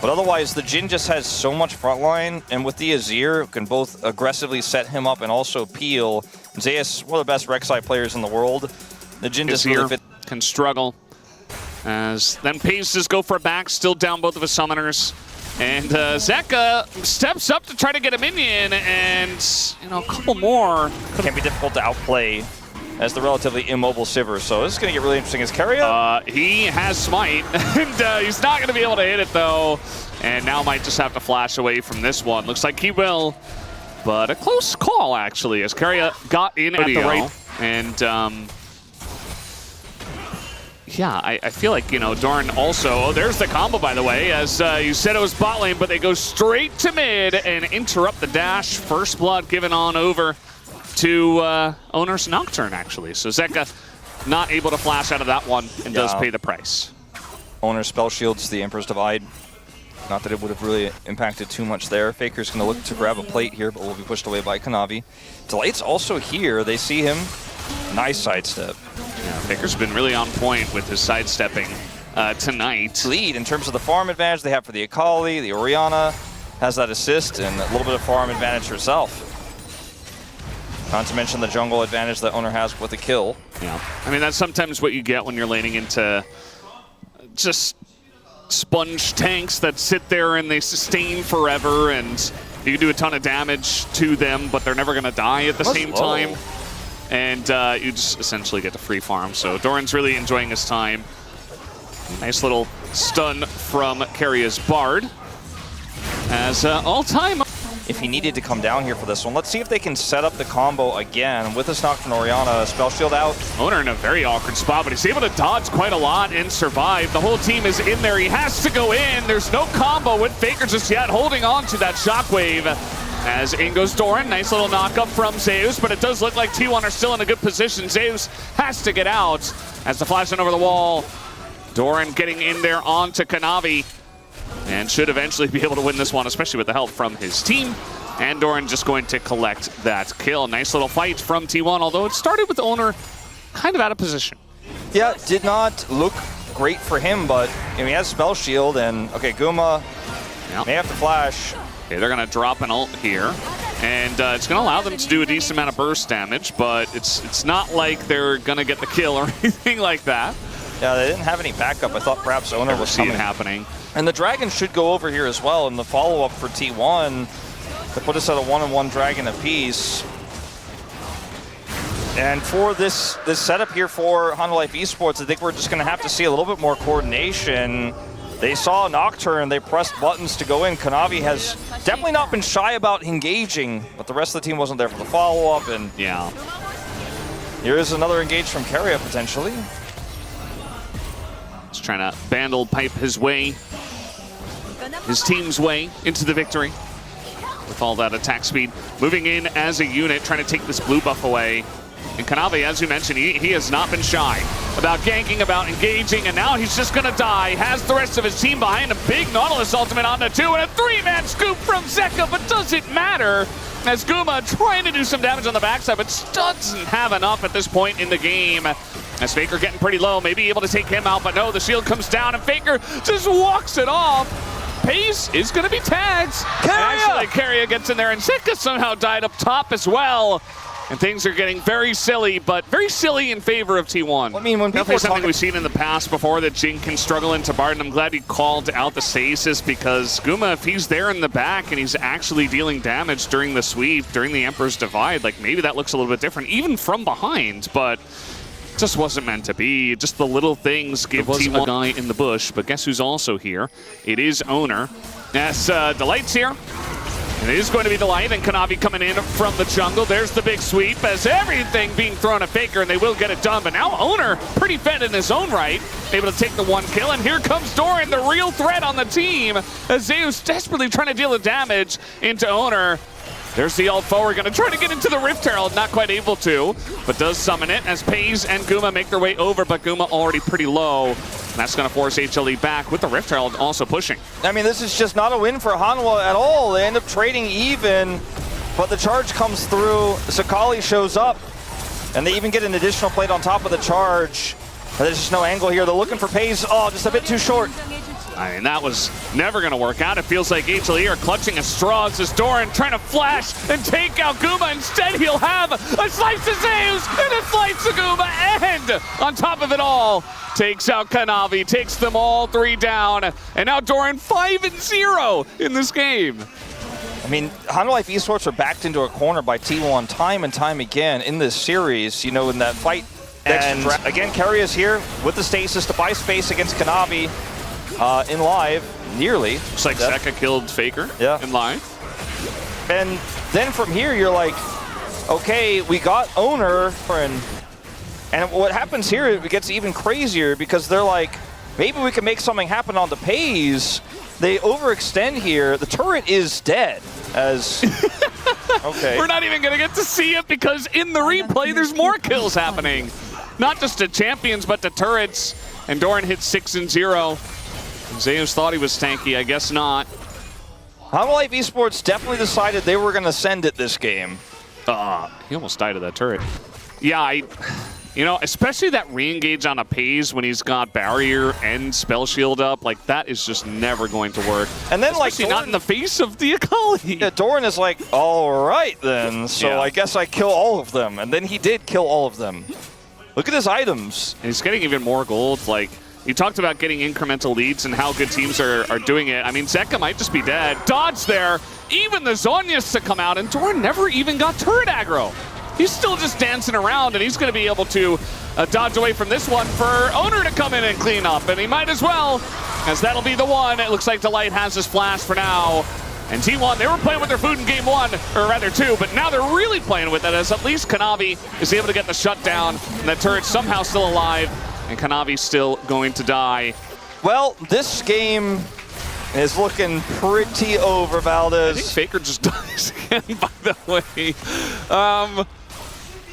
But otherwise, the Jhin just has so much frontline, and with the Azir, can both aggressively set him up and also peel. Zeus, one of the best Rek'Sai players in the world. The Jhin just really fit. Can struggle. As then Pace just go for a back, still down both of his summoners. And Zeka steps up to try to get a minion, and a couple more. Can be difficult to outplay as the relatively immobile Sivir. So this is going to get really interesting. Is Keria? He has Smite, and he's not going to be able to hit it, though. And now might just have to flash away from this one. Looks like he will, but a close call, actually, as Keria got in at the right. And, yeah, I feel like, Doran also... Oh, there's the combo, by the way, as you said it was bot lane, but they go straight to mid and interrupt the dash. First blood given on over to Owner's Nocturne, actually. So Zeka not able to flash out of that one and does pay the price. Owner's spell shields the Emperor's Divide. Not that it would have really impacted too much there. Faker's going to look to grab a plate here, but will be pushed away by Kanavi. Delight's also here. They see him. Nice sidestep. Yeah, Faker's been really on point with his sidestepping tonight. Lead in terms of the farm advantage they have for the Akali. The Orianna has that assist and a little bit of farm advantage herself. Not to mention the jungle advantage that Owner has with a kill. Yeah, I mean, that's sometimes what you get when you're laning into just sponge tanks that sit there and they sustain forever, and you can do a ton of damage to them, but they're never going to die at the same time. And you just essentially get to free farm. So Doran's really enjoying his time. Nice little stun from Keria's Bard. As all-time... If he needed to come down here for this one, let's see if they can set up the combo again with this Nocturne Orianna. Spell shield out. Owner in a very awkward spot, but he's able to dodge quite a lot and survive. The whole team is in there. He has to go in. There's no combo with Faker just yet, holding on to that shockwave. As in goes Doran. Nice little knock-up from Zeus, but it does look like T1 are still in a good position. Zeus has to get out as the flash in over the wall. Doran getting in there onto Kanavi, and should eventually be able to win this one, especially with the help from his team. And Doran just going to collect that kill. Nice little fight from T1, although it started with Owner kind of out of position. Yeah, did not look great for him, but he has Spell Shield, and okay, Guma may have to flash. Okay, they're going to drop an ult here, and it's going to allow them to do a decent amount of burst damage, but it's not like they're going to get the kill or anything like that. Yeah, they didn't have any backup. I thought perhaps Owner was coming. Happening. And the Dragon should go over here as well in the follow-up for T1 to put us at a 1-on-1 Dragon apiece. And for this setup here for Hanwha Life Esports, I think we're just going to have to see a little bit more coordination. They saw Nocturne, they pressed buttons to go in. Kanavi has definitely not been shy about engaging, but the rest of the team wasn't there for the follow-up. And yeah, here is another engage from Keria potentially. He's trying to bandle pipe his way, his team's way into the victory with all that attack speed. Moving in as a unit, trying to take this blue buff away. And Kanavi, as you mentioned, he has not been shy about ganking, about engaging, and now he's just going to die. Has the rest of his team behind him. Big Nautilus ultimate onto 2, and a 3-man scoop from Zeka, but does it matter? As Guma trying to do some damage on the backside, but doesn't have enough at this point in the game. As Faker getting pretty low, maybe able to take him out, but no, the shield comes down, and Faker just walks it off. Pace is going to be tagged. Actually, Keria gets in there, and Zeka somehow died up top as well. And things are getting very silly, but very silly in favor of T1. I mean, when people something we've seen in the past before, that Jhin can struggle into Bard, and I'm glad he called out the stasis, because Guma, if he's there in the back and he's actually dealing damage during the sweep, during the Emperor's Divide, like maybe that looks a little bit different, even from behind, but just wasn't meant to be. Just the little things give T1 a guy in the bush, but guess who's also here? It is Owner. Yes, Delight's here. And it is going to be Delight, and Kanavi coming in from the jungle. There's the big sweep as everything being thrown at Faker, and they will get it done. But now Owner, pretty fed in his own right, able to take the 1 kill. And here comes Doran, the real threat on the team, as Zeus desperately trying to deal the damage into Owner. There's the ult forward, going to try to get into the Rift Herald, not quite able to, but does summon it as Paze and Guma make their way over, but Guma already pretty low. And that's going to force HLE back with the Rift Herald also pushing. I mean, this is just not a win for Hanwha at all. They end up trading even, but the charge comes through. Sakali shows up, and they even get an additional plate on top of the charge. There's just no angle here. They're looking for Paze. Oh, just a bit too short. I mean, that was never going to work out. It feels like HLE are clutching at straws as Doran trying to flash and take out Guma. Instead, he'll have a slice of Zeus and a slice of Guma. And on top of it all, takes out Kanavi, takes them all 3 down. And now Doran 5-0 in this game. I mean, Hanwha Esports are backed into a corner by T1 time and time again in this series, you know, in that fight. And again, Kerry is here with the stasis to buy space against Kanavi. In live, nearly. Looks like Zeka killed Faker in live. And then from here, you're like, okay, we got Owner. And what happens here, it gets even crazier because they're like, maybe we can make something happen on the Pays. They overextend here. The turret is dead. As okay. We're not even going to get to see it because in the replay, there's more kills happening. Not just to champions, but to turrets. And Doran hit 6-0. Zeus thought he was tanky, I guess not. Hanwha Esports definitely decided they were going to send it this game. He almost died of that turret. Yeah, you know, especially that re-engage on a Pays when he's got barrier and spell shield up, like that is just never going to work. And then especially like not in the face of the Akali. Yeah, Doran is like, all right then, so I guess I kill all of them. And then he did kill all of them. Look at his items. And he's getting even more gold. Like, you talked about getting incremental leads and how good teams are doing it. I mean, Zeka might just be dead. Dodge there. Even the Zhonya's to come out, and Doran never even got turret aggro. He's still just dancing around, and he's going to be able to dodge away from this one for Owner to come in and clean up. And he might as well, as that'll be the one. It looks like Delight has his flash for now. And T1, they were playing with their food in game 1, or rather 2, but now they're really playing with it as at least Kanavi is able to get the shutdown, and that turret's somehow still alive. And Kanavi's still going to die. Well, this game is looking pretty over, Valdez. I think Faker just dies again, by the way.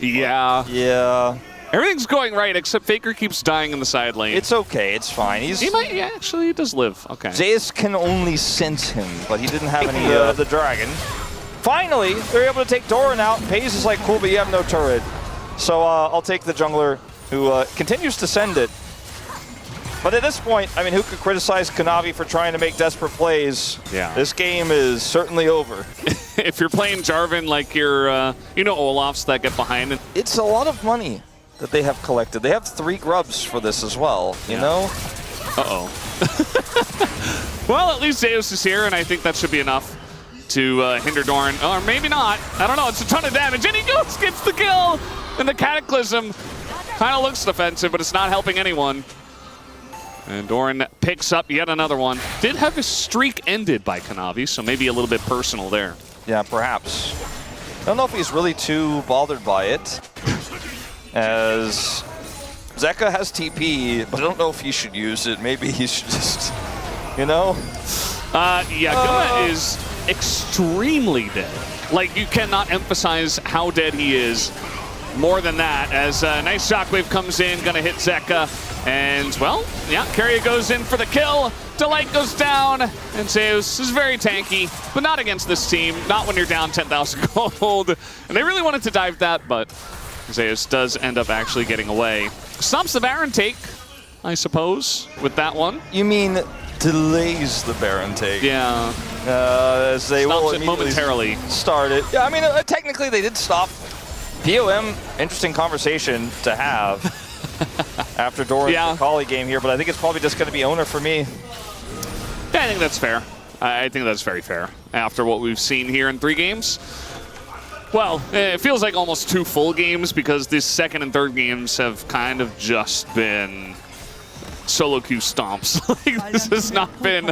Yeah. Yeah. Everything's going right, except Faker keeps dying in the side lane. It's okay. It's fine. He might, yeah, actually, he does live. Okay. Zeus can only sense him, but he didn't have any of the dragon. Finally, they're able to take Doran out. Pays is like, cool, but you have no turret. So I'll take the jungler, who continues to send it. But at this point, I mean, who could criticize Kanavi for trying to make desperate plays? Yeah. This game is certainly over. If you're playing Jarvan like you're, you know, Olaf's that get behind it. It's a lot of money that they have collected. They have 3 grubs for this as well, you know? Uh-oh. Well, at least Zeus is here, and I think that should be enough to hinder Doran. Or maybe not. I don't know. It's a ton of damage, and he goes, gets the kill! And the Cataclysm kind of looks defensive, but it's not helping anyone. And Doran picks up yet another one. Did have his streak ended by Kanavi, so maybe a little bit personal there. Yeah, perhaps. I don't know if he's really too bothered by it, as Zeka has TP, but I don't know if he should use it. Maybe he should just, you know? Yeah, Guma is extremely dead. Like, you cannot emphasize how dead he is. More than that, as a nice shockwave comes in, gonna hit Zeka. And, well, yeah, Keria goes in for the kill. Delight goes down, and Zeus is very tanky, but not against this team. Not when you're down 10,000 gold. And they really wanted to dive that, but Zeus does end up actually getting away. Stops the Baron take, I suppose, with that one. You mean delays the Baron take? Yeah. As they will it momentarily start it. Yeah, I mean, technically they did stop. POM, interesting conversation to have after Doran's Akali game here, but I think it's probably just going to be Owner for me. Yeah, I think that's fair. I think that's very fair after what we've seen here in 3 games. Well, it feels like almost 2 full games because this second and third games have kind of just been solo queue stomps. Like, this has not been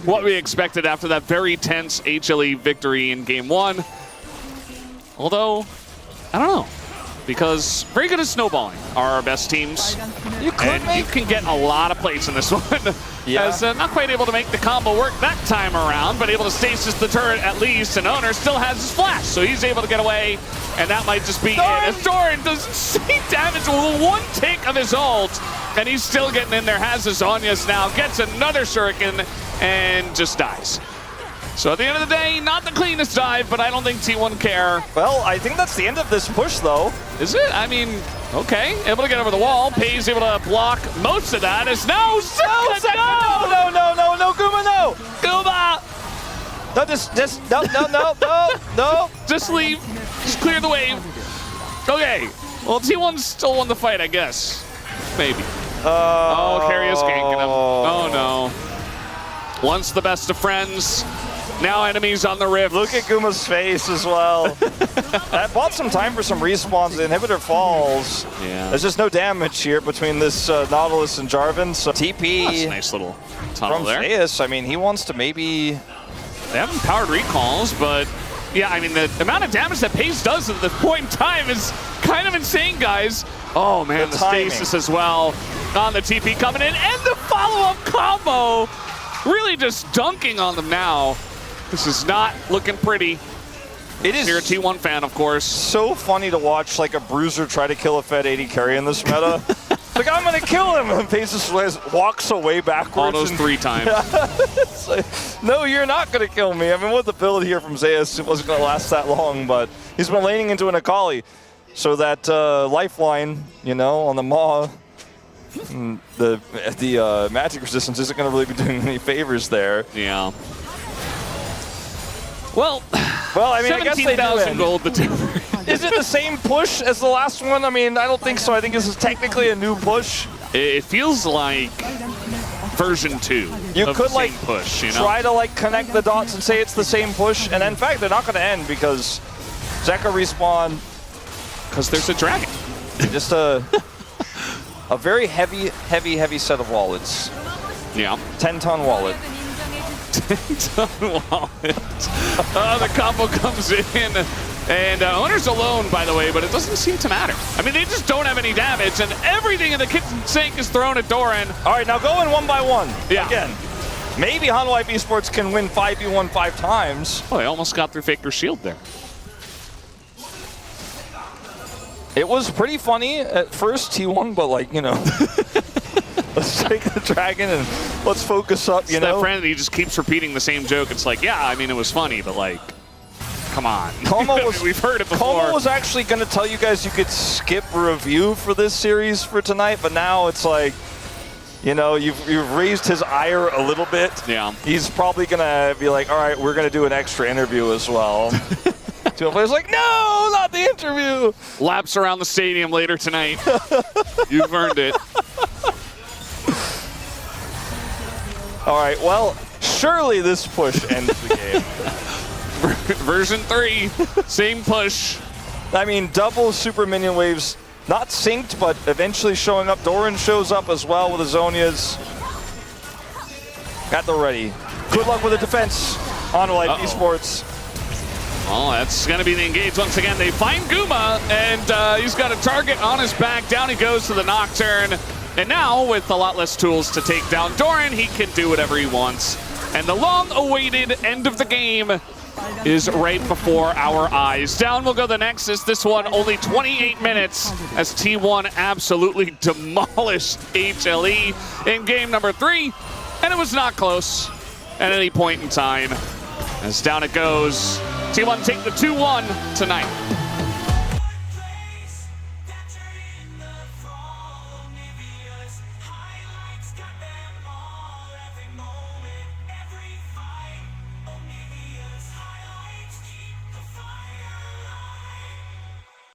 what we expected after that very tense HLE victory in game 1. Although, I don't know, because very good at snowballing are our best teams. You can get a lot of plates in this one. Yeah. As not quite able to make the combo work that time around, but able to stasis the turret at least, and Owner still has his flash, so he's able to get away, and that might just be it. As Doran does insane damage with 1 tick of his ult, and he's still getting in there, has his Zhonya's now, gets another shuriken, and just dies. So at the end of the day, not the cleanest dive, but I don't think T1 care. Well, I think that's the end of this push, though. Is it? I mean, okay. Able to get over the wall. Pei's able to block most of that. It's no, No, Guma, no! Guma! No, no. Just leave. Just clear the wave. Okay. Well, T1 still won the fight, I guess. Maybe. Oh, Carry is ganking him. Oh, no. Once the best of friends, now enemies on the rift. Look at Guma's face as well. That bought some time for some respawns. The inhibitor falls. Yeah. There's just no damage here between this Nautilus and Jarvan. So TP That's a nice little tunnel from there. Zeus. I mean, he wants to maybe... They haven't powered recalls, but yeah, I mean, the amount of damage that Pace does at this point in time is kind of insane, guys. Oh, man, the stasis as well on the TP coming in, and the follow-up combo really just dunking on them now. This is not looking pretty. It is. You're a T1 fan, of course. So funny to watch like a bruiser try to kill a Fed 80 carry in this meta. Like, I'm going to kill him, and Pace just walks away backwards. All those 3 times. It's like, no, you're not going to kill me. I mean, with the build here from Zeus, it wasn't going to last that long, but he's been laning into an Akali. So that lifeline, you know, on the Maw, the magic resistance isn't going to really be doing any favors there. Yeah. Well, I mean, I guess they 17,000 gold the two. Is it the same push as the last one? I mean, I don't think so. I think this is technically a new push. It feels like version 2. You of could the like same push, you know? try to like connect the dots and say it's the same push, and in fact, they're not going to end because Zeka respawn. Because there's a dragon. Just a very heavy set of wallets. Yeah. 10-ton wallet. 10-ton wallet. The combo comes in. And Owner's alone, by the way, but it doesn't seem to matter. I mean, they just don't have any damage, and everything in the kitchen sink is thrown at Doran. All right, now going 1 by 1. Yeah. Again, maybe Hanwha Esports can win 5v1 5 times. Oh, they almost got through Faker's shield there. It was pretty funny at first, T1, but like, you know, let's take the dragon and let's focus up, you know? That friend, he just keeps repeating the same joke. It's like, yeah, I mean, it was funny, but like, come on. We've heard it before. Como was actually going to tell you guys you could skip a review for this series for tonight, but now it's like, you know, you've raised his ire a little bit. Yeah. He's probably going to be like, all right, we're going to do an extra interview as well. Two players like, no, not the interview. Laps around the stadium later tonight. You've earned it. All right, well, surely this push ends the game. Version 3, same push. I mean, double super minion waves, not synced, but eventually showing up. Doran shows up as well with the Zonias. Got the ready. Good luck with the defense on Life Esports. Well, that's going to be the engage once again. They find Guma, and he's got a target on his back. Down he goes to the Nocturne. And now, with a lot less tools to take down Doran, he can do whatever he wants. And the long-awaited end of the game is right before our eyes. Down will go the Nexus. This one only 28 minutes as T1 absolutely demolished HLE in game number 3. And it was not close at any point in time. As down it goes. T1 take the 2-1 tonight.